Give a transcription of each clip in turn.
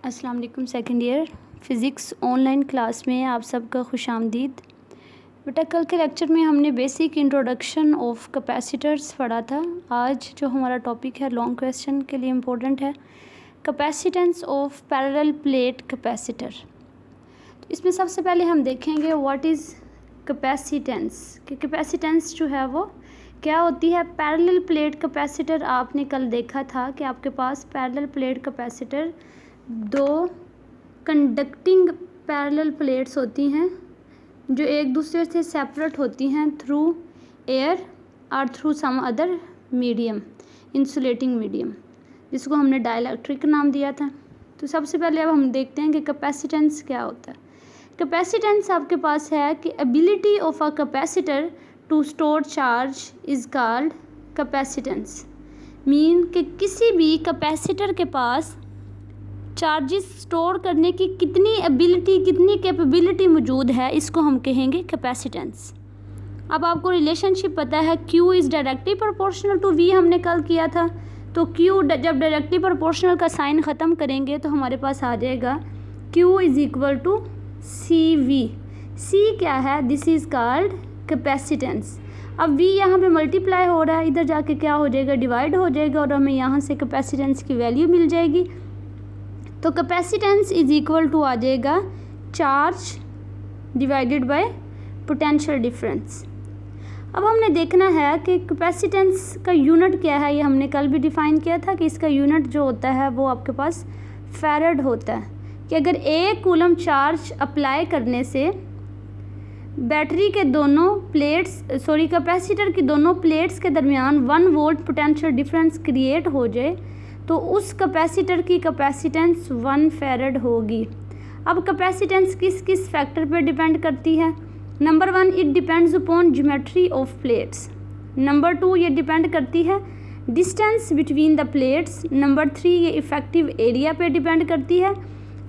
अस्सलाम वालेकुम। Second year physics online class में आप सबका खुशामदीद। बेटा कल के लेक्चर में हमने बेसिक इंट्रोडक्शन ऑफ कैपेसिटर्स पढ़ा था। आज जो हमारा टॉपिक है लॉन्ग क्वेश्चन के लिए इम्पोर्टेंट है, capacitance of parallel plate capacitor. तो इसमें सबसे पहले हम देखेंगे व्हाट इज़ कैपेसिटेंस, कि कैपेसिटेंस जो है वो क्या होती है। पैरेलल प्लेट कैपेसिटर आपने कल देखा था कि आपके पास पैरेलल प्लेट कैपेसिटर दो कंडक्टिंग पैरेलल प्लेट्स होती हैं जो एक दूसरे से सेपरेट होती हैं थ्रू एयर और through some other medium, insulating medium, जिसको हमने डाइलेक्ट्रिक नाम दिया था। तो सबसे पहले अब हम देखते हैं कि कैपेसिटेंस क्या होता है। कैपेसिटेंस आपके पास है कि ability of a capacitor to store charge is called capacitance. Mean कि किसी भी कैपेसिटर के पास चार्जेस स्टोर करने की कितनी एबिलिटी, कितनी कैपेबिलिटी मौजूद है, इसको हम कहेंगे कैपेसिटेंस। अब आपको रिलेशनशिप पता है, Q is directly proportional to V हमने कल किया था। तो Q जब डायरेक्टली प्रोपोर्शनल का साइन ख़त्म करेंगे तो हमारे पास आ जाएगा Q is equal to CV। C क्या है? This is called capacitance. अब V यहाँ पे मल्टीप्लाई हो रहा है, इधर जाके क्या हो जाएगा, डिवाइड हो जाएगा और हमें यहाँ से कैपेसिटेंस की वैल्यू मिल जाएगी। तो कैपेसिटेंस इज इक्वल टू आ जाएगा charge divided bye potential difference. अब हमने देखना है कि कैपेसिटेंस का यूनिट क्या है। ये हमने कल भी डिफ़ाइन किया था कि इसका यूनिट जो होता है वो आपके पास फैरड होता है, कि अगर 1 कूलम चार्ज अप्लाई करने से बैटरी के दोनों प्लेट्स कैपेसिटर की दोनों प्लेट्स के दरमियान 1 वोल्ट पोटेंशियल डिफरेंस क्रिएट हो जाए तो उस कैपेसिटर की कैपेसिटेंस 1 फैरड होगी। अब कैपेसिटेंस किस किस फैक्टर पे डिपेंड करती है? Number 1, it depends upon geometry of plates. Number 2, ये डिपेंड करती है distance between the plates. Number 3, ये इफ़ेक्टिव एरिया पे डिपेंड करती है।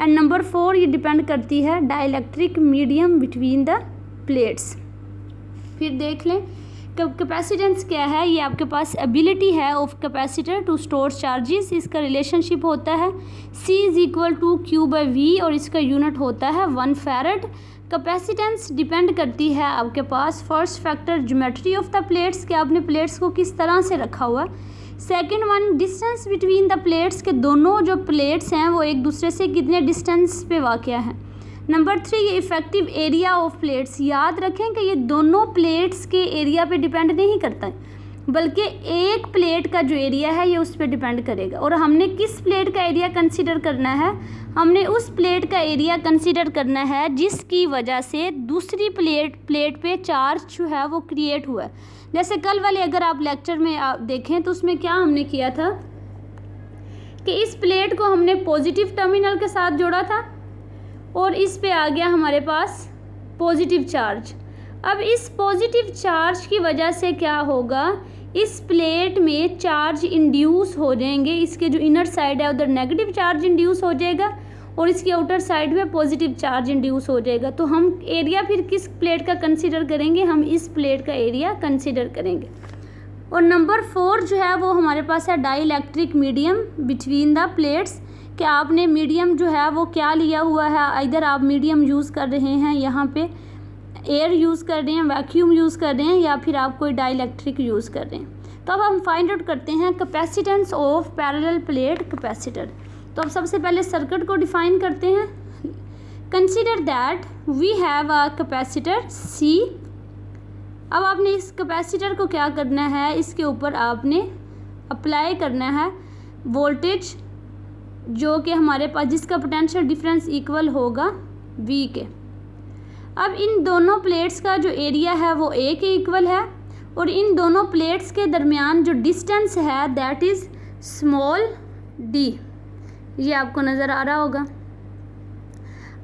एंड नंबर 4, ये डिपेंड करती है dielectric medium between the plates. फिर देख लें कैपेसिटेंस क्या है। ये आपके पास एबिलिटी है of capacitor to store charges. इसका रिलेशनशिप होता है C is equal to Q/V और इसका यूनिट होता है 1 फैरड। कैपेसिटेंस डिपेंड करती है आपके पास first factor geometry of the plates, कि आपने प्लेट्स को किस तरह से रखा हुआ है। Second one, distance between the plates, के दोनों जो प्लेट्स हैं वो एक दूसरे से कितने डिस्टेंस पे वाक़या हैं। नंबर 3, ये इफ़ेक्टिव एरिया ऑफ प्लेट्स। याद रखें कि ये दोनों प्लेट्स के एरिया पे डिपेंड नहीं करता है, बल्कि एक प्लेट का जो एरिया है ये उस पर डिपेंड करेगा। और हमने किस प्लेट का एरिया कंसीडर करना है? हमने उस प्लेट का एरिया कंसीडर करना है जिसकी वजह से दूसरी प्लेट पे चार्ज जो है वो क्रिएट हुआ है। जैसे कल वाले अगर आप लेक्चर में आप देखें तो उसमें क्या हमने किया था कि इस प्लेट को हमने पॉजिटिव टर्मिनल के साथ जोड़ा था और इस पे आ गया हमारे पास पॉजिटिव चार्ज। अब इस पॉजिटिव चार्ज की वजह से क्या होगा, इस प्लेट में चार्ज इंड्यूस हो जाएंगे। इसके जो इनर साइड है उधर नेगेटिव चार्ज इंड्यूस हो जाएगा और इसकी आउटर साइड में पॉजिटिव चार्ज इंड्यूस हो जाएगा। तो हम एरिया फिर किस प्लेट का कंसीडर करेंगे? हम इस प्लेट का एरिया कंसीडर करेंगे। और नंबर 4 जो है वो हमारे पास है dielectric medium between the plates, कि आपने मीडियम जो है वो क्या लिया हुआ है। इधर आप मीडियम यूज़ कर रहे हैं, यहाँ पे एयर यूज़ कर रहे हैं, वैक्यूम यूज़ कर रहे हैं, या फिर आप कोई डाइलेक्ट्रिक यूज़ कर रहे हैं। तो अब हम फाइंड आउट करते हैं capacitance of parallel plate capacitor. तो अब सबसे पहले सर्किट को डिफाइन करते हैं। Consider that we have a capacitor C। अब आपने इस कैपेसिटर को क्या करना है, इसके ऊपर आपने अप्लाई करना है वोल्टेज, जो कि हमारे पास जिसका पोटेंशियल डिफरेंस इक्वल होगा V के। अब इन दोनों प्लेट्स का जो एरिया है वो A के इक्वल है और इन दोनों प्लेट्स के दरमियान जो डिस्टेंस है दैट इज़ स्मॉल d। ये आपको नज़र आ रहा होगा।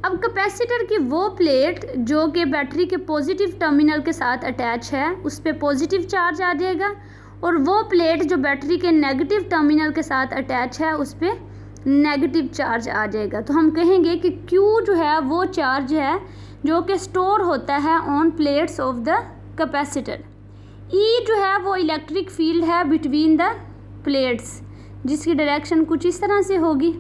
अब कैपेसिटर की वो प्लेट जो कि बैटरी के पॉजिटिव टर्मिनल के साथ अटैच है उस पर पॉजिटिव चार्ज आ जाएगा, और वो प्लेट जो बैटरी के नेगेटिव टर्मिनल के साथ अटैच है उस पर नेगेटिव चार्ज आ जाएगा। तो हम कहेंगे कि Q जो है वो चार्ज है जो कि स्टोर होता है on plates of the capacitor. E जो है वो इलेक्ट्रिक फील्ड है बिटवीन द प्लेट्स, जिसकी डायरेक्शन कुछ इस तरह से होगी।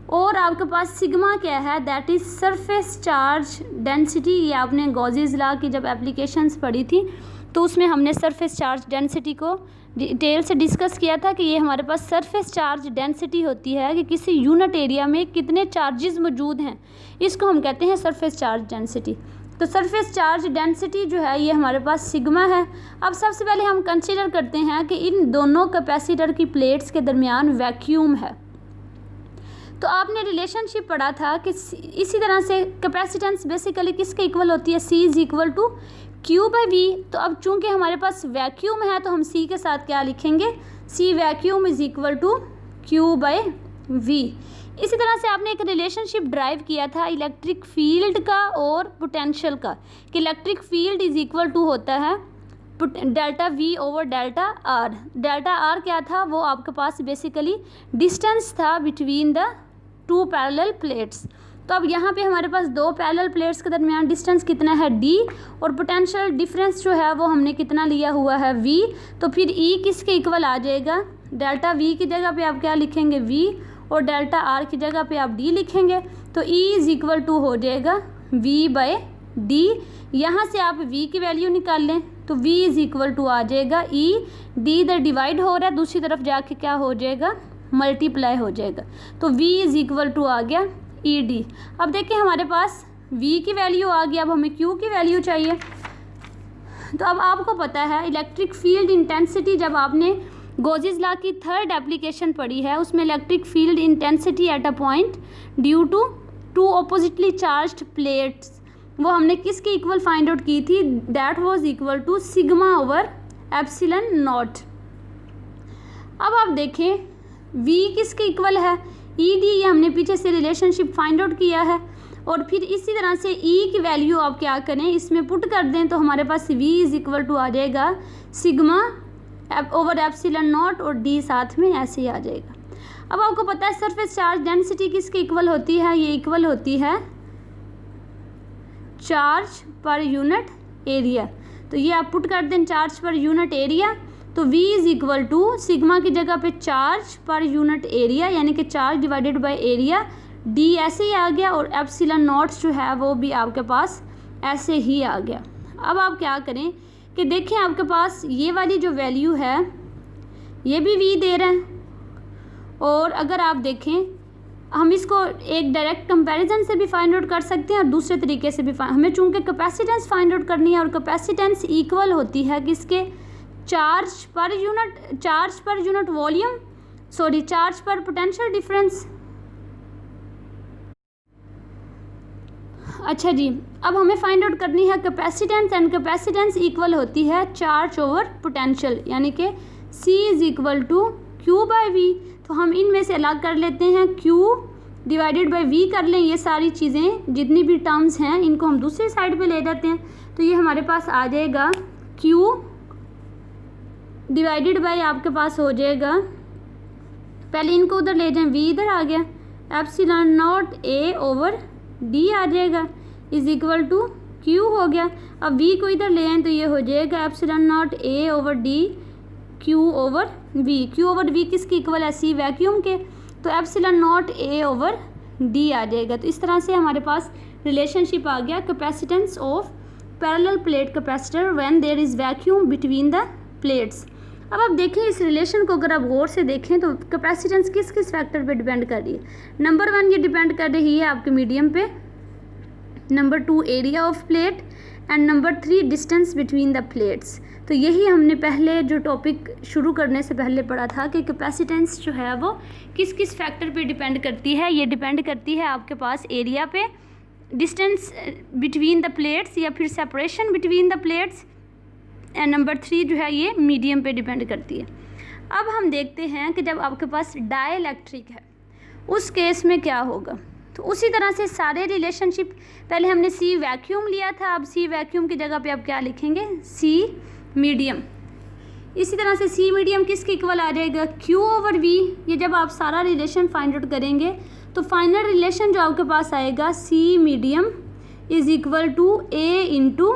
और आपके पास सिग्मा क्या है, that is surface charge density. ये आपने गॉसेस लॉ की जब एप्लीकेशंस पढ़ी थी तो उसमें हमने सरफेस चार्ज डेंसिटी को डिटेल से डिस्कस किया था कि ये हमारे पास सरफेस चार्ज डेंसिटी होती है कि किसी यूनिट एरिया में कितने चार्जेस मौजूद हैं, इसको हम कहते हैं सरफेस चार्ज डेंसिटी। तो सरफेस चार्ज डेंसिटी जो है ये हमारे पास सिग्मा है। अब सबसे पहले हम कंसीडर करते हैं कि इन दोनों कैपेसिटर की प्लेट्स के दरमियान वैक्यूम है। तो आपने रिलेशनशिप पढ़ा था कि इसी तरह से कैपेसिटेंस बेसिकली किसके इक्वल होती है, C is equal to Q by V। तो अब चूंकि हमारे पास वैक्यूम है तो हम C के साथ क्या लिखेंगे, C vacuum is equal to Q by V। इसी तरह से आपने एक रिलेशनशिप ड्राइव किया था इलेक्ट्रिक फील्ड का और पोटेंशियल का, कि electric field is equal to होता है delta V over delta R। Delta R क्या था, वो आपके पास बेसिकली डिस्टेंस था between the two parallel plates. तो अब यहाँ पे हमारे पास दो पैरेलल प्लेट्स के दरमियान डिस्टेंस कितना है, D, और पोटेंशियल डिफरेंस जो है वो हमने कितना लिया हुआ है, V। तो फिर E किसके इक्वल आ जाएगा, डेल्टा V की जगह पे आप क्या लिखेंगे, V, और डेल्टा R की जगह पे आप D लिखेंगे। तो E इज़ इक्वल टू हो जाएगा V बाई D। यहाँ से आप V की वैल्यू निकाल लें तो V इज़ इक्वल टू आ जाएगा E, D इधर डिवाइड हो रहा है, दूसरी तरफ जाके क्या हो जाएगा, मल्टीप्लाई हो जाएगा। तो V इज़ इक्वल टू आ गया ED। अब देखिए हमारे पास V की वैल्यू आ गई, अब हमें Q की वैल्यू चाहिए। तो अब आपको पता है इलेक्ट्रिक फील्ड इंटेंसिटी, जब आपने गॉसेस लॉ की थर्ड एप्लीकेशन पढ़ी है उसमें electric field intensity at a point due to two oppositely charged plates, वो हमने किसके इक्वल फाइंड आउट की थी, that was equal to sigma over epsilon naught. अब आप देखें V किसके इक्वल है, ED, ये हमने पीछे से रिलेशनशिप फाइंड आउट किया है। और फिर इसी तरह से E की वैल्यू आप क्या करें, इसमें पुट कर दें तो हमारे पास V इज़ इक्वल टू आ जाएगा सिग्मा ओवर एप्सिलॉन नॉट, और D साथ में ऐसे ही आ जाएगा। अब आपको पता है सरफेस चार्ज डेंसिटी किसके इक्वल होती है, ये इक्वल होती है चार्ज पर यूनिट एरिया। तो ये आप पुट कर दें चार्ज पर यूनिट एरिया, तो V is equal to sigma की जगह पे चार्ज पर यूनिट एरिया, यानी कि charge divided by area, D ऐसे ही आ गया, और एप्सिलॉन नॉट जो है वो भी आपके पास ऐसे ही आ गया। अब आप क्या करें कि देखें आपके पास ये वाली जो वैल्यू है ये भी V दे रहे हैं, और अगर आप देखें हम इसको एक डायरेक्ट कंपैरिजन से भी फाइंड आउट कर सकते हैं और दूसरे तरीके से भी हमें चूंकि कैपेसिटेंस फाइंड आउट करनी है, और कैपेसिटेंस इक्वल होती है किसके, charge per unit volume, sorry charge पर पोटेंशियल डिफरेंस। अच्छा जी, अब हमें फाइंड आउट करनी है कैपेसिटेंस, एंड कैपेसिटेंस इक्वल होती है चार्ज ओवर पोटेंशियल, यानी कि C is equal to Q by V। तो हम इनमें से अलग कर लेते हैं, Q डिवाइडेड बाई V कर लें, ये सारी चीज़ें जितनी भी टर्म्स हैं इनको हम दूसरी साइड पे ले जाते हैं। तो ये हमारे पास आ जाएगा Q डिवाइडेड बाई आपके पास हो जाएगा, पहले इनको उधर ले जाएं, V इधर आ गया, epsilon not A over D आ जाएगा इज़ इक्वल टू Q हो गया। अब V को इधर ले आएँ तो ये हो जाएगा epsilon not A over D Q over V। Q over V किसके इक्वल है, C वैक्यूम के, तो epsilon not A over D आ जाएगा। तो इस तरह से हमारे पास रिलेशनशिप आ गया capacitance of parallel plate capacitor when there is vacuum between the plates. अब आप देखें इस रिलेशन को, अगर आप गौर से देखें तो कैपेसिटेंस किस किस फैक्टर पे डिपेंड कर रही है। नंबर 1 ये डिपेंड कर रही है आपके मीडियम पे, number 2 area of plate, and number 3 distance between the plates. तो यही हमने पहले जो टॉपिक शुरू करने से पहले पढ़ा था कि कैपेसिटेंस जो है वो किस किस फैक्टर पे डिपेंड करती है। ये डिपेंड करती है आपके पास एरिया पे, डिस्टेंस बिटवीन द प्लेट्स या फिर separation between the plates, and number 3 जो है ये मीडियम पे डिपेंड करती है। अब हम देखते हैं कि जब आपके पास डाइलेक्ट्रिक है उस केस में क्या होगा। तो उसी तरह से सारे रिलेशनशिप, पहले हमने C वैक्यूम लिया था, अब C वैक्यूम की जगह पे आप क्या लिखेंगे, C मीडियम। इसी तरह से C मीडियम किसके इक्वल आ जाएगा, Q ओवर V। ये जब आप सारा रिलेशन फाइंड आउट करेंगे तो फाइनल रिलेशन जो आपके पास आएगा C medium is equal to A into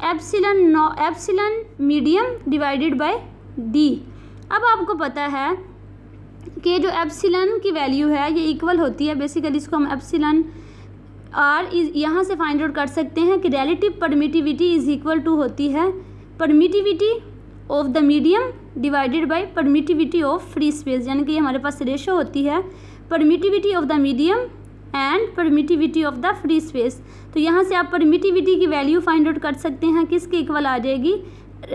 epsilon medium divided by D। अब आपको पता है कि जो एप्सिलॉन की वैल्यू है ये इक्वल होती है, बेसिकली इसको हम एप्सिलॉन आर यहाँ से फाइंड आउट कर सकते हैं कि relative permittivity is equal to होती है permittivity of the medium divided by permittivity of free space, यानी कि हमारे पास रेशो होती है permittivity of the medium and permittivity of the free space. तो यहाँ से आप परमिटिविटी की वैल्यू फाइंड आउट कर सकते हैं, किसके इक्वल आ जाएगी,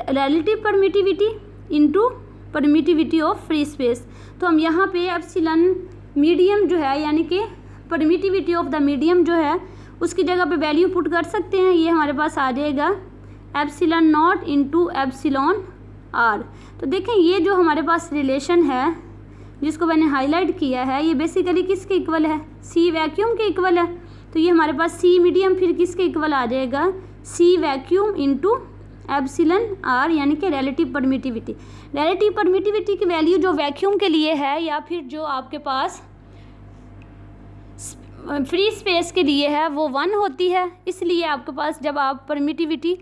relative permittivity into permittivity of free space. तो हम यहाँ पे एप्सिलॉन मीडियम जो है यानी कि परमिटिविटी ऑफ द मीडियम जो है उसकी जगह पे वैल्यू पुट कर सकते हैं। ये हमारे पास आ जाएगा epsilon naught into epsilon r. तो देखें ये जो हमारे पास रिलेशन है जिसको मैंने हाईलाइट किया है ये बेसिकली किसके इक्वल है, सी वैक्यूम के इक्वल है। तो ये हमारे पास सी मीडियम फिर किसके इक्वल आ जाएगा, सी वैक्यूम इंटू एप्सिलॉन आर, यानी कि रिलेटिव परमिटिविटी। रिलेटिव परमिटिविटी की वैल्यू जो वैक्यूम के लिए है या फिर जो आपके पास फ्री स्पेस के लिए है वो 1 होती है। इसलिए आपके पास जब आप परमिटिविटी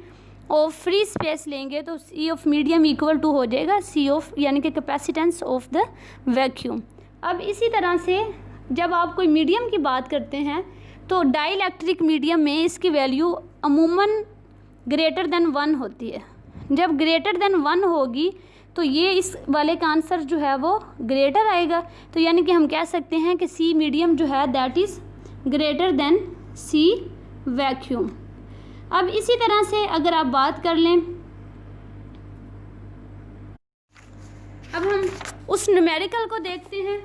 ऑफ फ्री स्पेस लेंगे तो सी ऑफ मीडियम इक्वल टू हो जाएगा सी ऑफ यानी कि कैपेसिटेंस ऑफ द वैक्यूम। अब इसी तरह से जब आप कोई मीडियम की बात करते हैं तो डाइइलेक्ट्रिक मीडियम में इसकी वैल्यू अमूमन ग्रेटर देन 1 होती है। जब ग्रेटर देन 1 होगी तो ये इस वाले का आंसर जो है वो ग्रेटर आएगा। तो यानी कि हम कह सकते हैं कि सी मीडियम जो है that is greater than C vacuum. अब इसी तरह से अगर आप बात कर लें, अब हम उस न्यूमेरिकल को देखते हैं।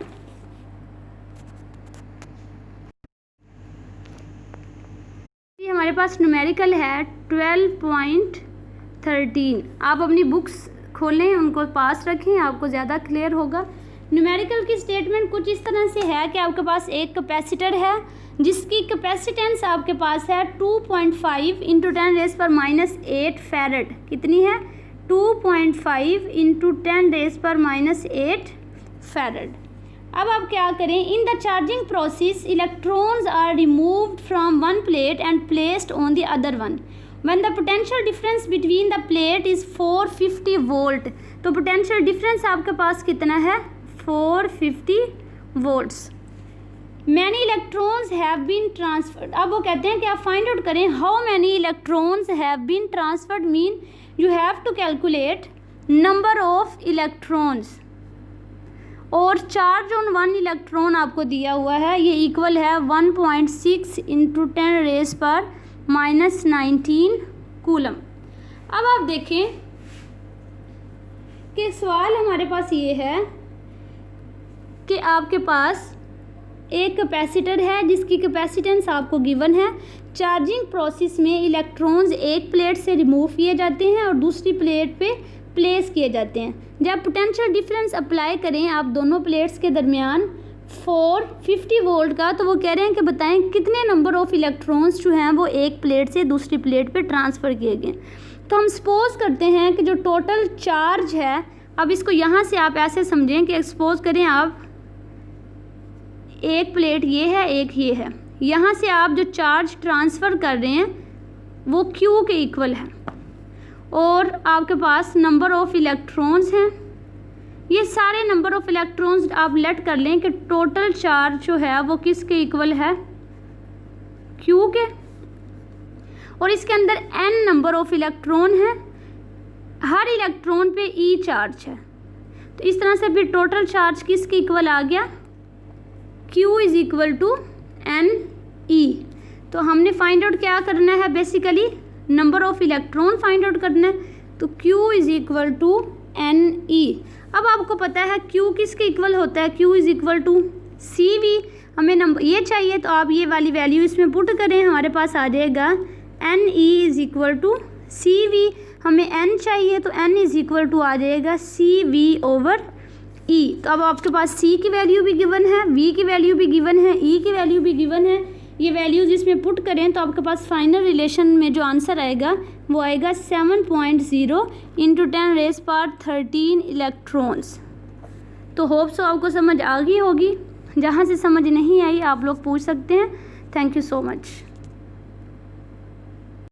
ये हमारे पास न्यूमेरिकल है 12.13। आप अपनी बुक्स खोलें, उनको पास रखें, आपको ज़्यादा क्लियर होगा। न्यूमेरिकल की स्टेटमेंट कुछ इस तरह से है कि आपके पास एक कैपेसिटर है जिसकी कैपेसिटेंस आपके पास है 2.5 इंटू 10⁻⁸ फैरेड। कितनी है, 2.5 इंटू 10⁻⁸ फैरेड। अब आप क्या करें, in the charging process electrons are removed from one plate and placed on the other one when the potential difference between the plate is 450 volt. तो पोटेंशियल डिफरेंस आपके पास कितना है, 450 volts. Many electrons have been transferred. अब वो कहते हैं कि आप फाइंड आउट करें how many electrons have been transferred, mean you have to calculate number of electrons और चार्ज ऑन 1 इलेक्ट्रॉन आपको दिया हुआ है, ये इक्वल है 1.6 इंटू 10⁻⁻19 कूलम। अब आप देखें कि सवाल हमारे पास ये है कि आपके पास एक कैपेसिटर है जिसकी कैपेसिटेंस आपको गिवन है। चार्जिंग प्रोसेस में इलेक्ट्रॉन्स एक प्लेट से रिमूव किए जाते हैं और दूसरी प्लेट पे प्लेस किए जाते हैं। जब पोटेंशियल डिफरेंस अप्लाई करें आप दोनों प्लेट्स के दरमियान 450 वोल्ट का, तो वो कह रहे हैं कि बताएं कितने नंबर ऑफ इलेक्ट्रॉन्स जो हैं वो एक प्लेट से दूसरी प्लेट पे ट्रांसफ़र किए गए। तो हम सपोज करते हैं कि जो टोटल चार्ज है, अब इसको यहाँ से आप ऐसे समझें कि सपोज करें आप एक प्लेट ये है, एक ये है, यहाँ से आप जो चार्ज ट्रांसफ़र कर रहे हैं वो Q के इक्वल है और आपके पास नंबर ऑफ़ इलेक्ट्रॉन्स हैं। ये सारे नंबर ऑफ़ इलेक्ट्रॉन्स आप लेट कर लें कि टोटल चार्ज जो है वो किसके इक्वल है, Q के, और इसके अंदर N नंबर ऑफ़ इलेक्ट्रॉन है, हर इलेक्ट्रॉन पे E चार्ज है। तो इस तरह से फिर टोटल चार्ज किसके इक्वल आ गया, Q is equal to NE। तो हमने फाइंड आउट क्या करना है, basically number of electron find out करना है। तो Q is equal to NE। अब आपको पता है Q किसके इक्वल होता है, Q is equal to CV। हमें नंबर ये चाहिए तो आप ये वाली वैल्यू इसमें पुट करें, हमारे पास आ जाएगा NE is equal to CV। हमें N चाहिए तो N इज़ इक्वल टू आ जाएगा CV ओवर E। तो अब आपके पास C की वैल्यू भी गिवन है, V की वैल्यू भी गिवन है, E की वैल्यू भी गिवन है। ये वैल्यूज़ इसमें पुट करें तो आपके पास फाइनल रिलेशन में जो आंसर आएगा वो आएगा 7.0 इंटू 10⁻13 इलेक्ट्रॉन्स। तो होप सो आपको समझ आ गई होगी। जहाँ से समझ नहीं आई आप लोग पूछ सकते हैं। Thank you so much.